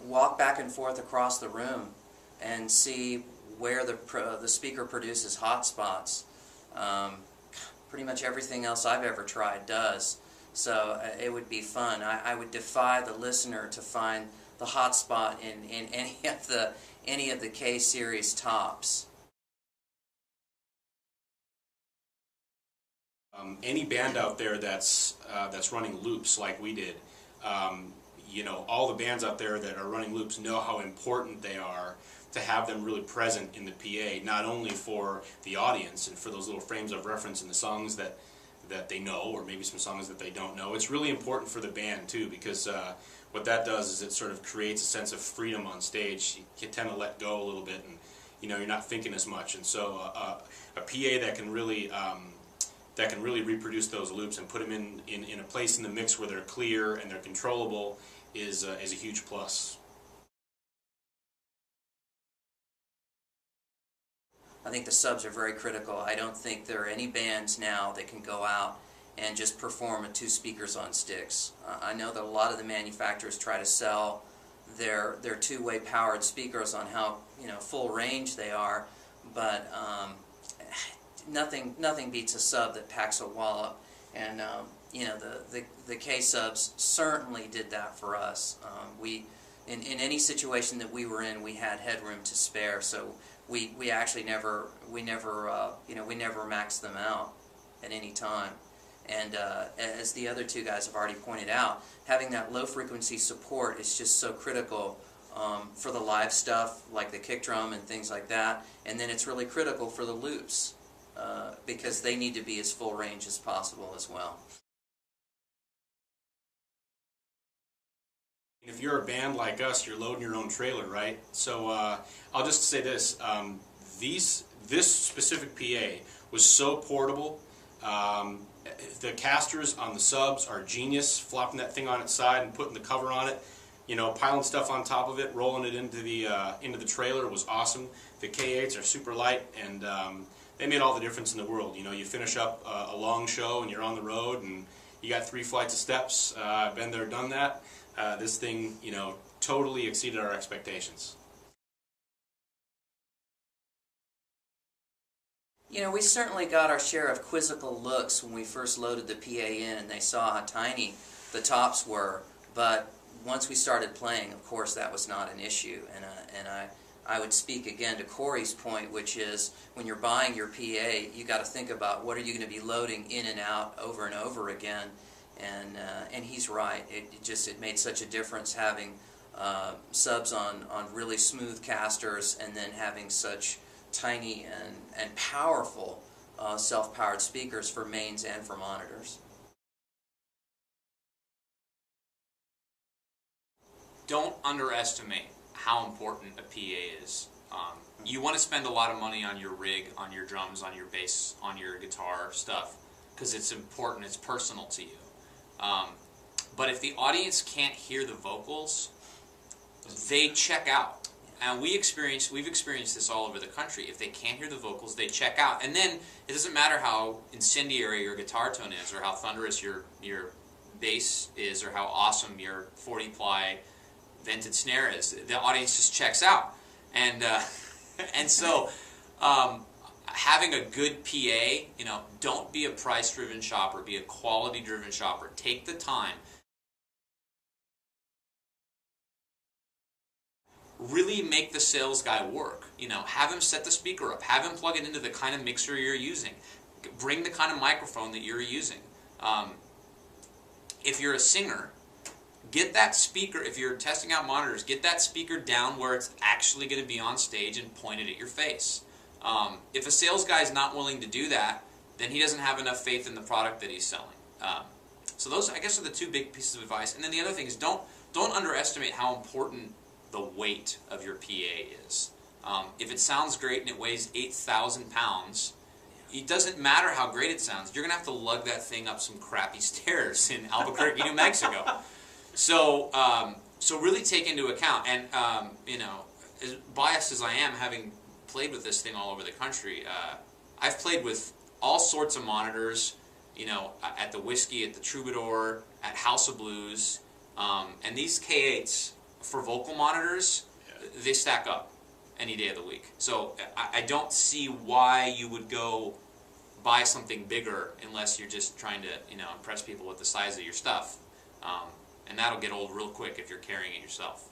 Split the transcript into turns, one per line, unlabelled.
walk back and forth across the room and see where the speaker produces hot spots. Pretty much everything else I've ever tried does. So it would be fun. I would defy the listener to find the hot spot in any of the K-Series tops.
Any band out there that's running loops like we did, you know, all the bands out there that are running loops know how important they are to have them really present in the PA, not only for the audience and for those little frames of reference in the songs that they know, or maybe some songs that they don't know. It's really important for the band too, because what that does is it sort of creates a sense of freedom on stage. You tend to let go a little bit, and you know, you're not thinking as much. And so a PA that can really reproduce those loops and put them in a place in the mix where they're clear and they're controllable is a huge plus.
I think the subs are very critical. I don't think there are any bands now that can go out and just perform with 2 speakers on sticks. I know that a lot of the manufacturers try to sell their two-way powered speakers on how, you know, full range they are, but nothing beats a sub that packs a wallop. And you know, the K-subs certainly did that for us. In any situation that we were in, we had headroom to spare, so we actually never maxed them out at any time. And as the other 2 guys have already pointed out, having that low frequency support is just so critical for the live stuff like the kick drum and things like that. And then it's really critical for the loops because they need to be as full range as possible as well.
If you're a band like us, you're loading your own trailer, right? So I'll just say this: this specific PA was so portable. The casters on the subs are genius. Flopping that thing on its side and putting the cover on it, you know, piling stuff on top of it, rolling it into the trailer was awesome. The K8s are super light, and they made all the difference in the world. You know, you finish up a long show and you're on the road and you got 3 flights of steps. Been there, done that. This thing, you know, totally exceeded our expectations.
You know, we certainly got our share of quizzical looks when we first loaded the PA in and they saw how tiny the tops were, but once we started playing, of course, that was not an issue. And I would speak again to Corey's point, which is when you're buying your PA, you got to think about what are you going to be loading in and out over and over again. And he's right. It made such a difference having subs on really smooth casters and then having such tiny and powerful self-powered speakers for mains and for monitors.
Don't underestimate how important a PA is. You want to spend a lot of money on your rig, on your drums, on your bass, on your guitar stuff, because it's important, it's personal to you. But if the audience can't hear the vocals, they check out. And we've experienced this all over the country. If they can't hear the vocals, they check out. And then it doesn't matter how incendiary your guitar tone is, or how thunderous your bass is, or how awesome your 40-ply vented snare is. The audience just checks out. And and so having a good PA, you know, don't be a price-driven shopper, be a quality-driven shopper. Take the time. Really make the sales guy work. You know, have him set the speaker up. Have him plug it into the kind of mixer you're using. Bring the kind of microphone that you're using. If you're a singer, get that speaker, if you're testing out monitors, get that speaker down where it's actually going to be on stage and pointed at your face. If a sales guy is not willing to do that, then he doesn't have enough faith in the product that he's selling. So those, I guess, are the 2 big pieces of advice. And then the other thing is don't underestimate how important the weight of your PA is. If it sounds great and it weighs 8,000 pounds, it doesn't matter how great it sounds. You're going to have to lug that thing up some crappy stairs in Albuquerque, New Mexico. So really take into account, and you know, as biased as I am, having played with this thing all over the country, I've played with all sorts of monitors, you know, at the Whiskey, at the Troubadour, at House of Blues, and these K8s for vocal monitors, they stack up any day of the week. So I don't see why you would go buy something bigger unless you're just trying to, impress people with the size of your stuff. And that'll get old real quick if you're carrying it yourself.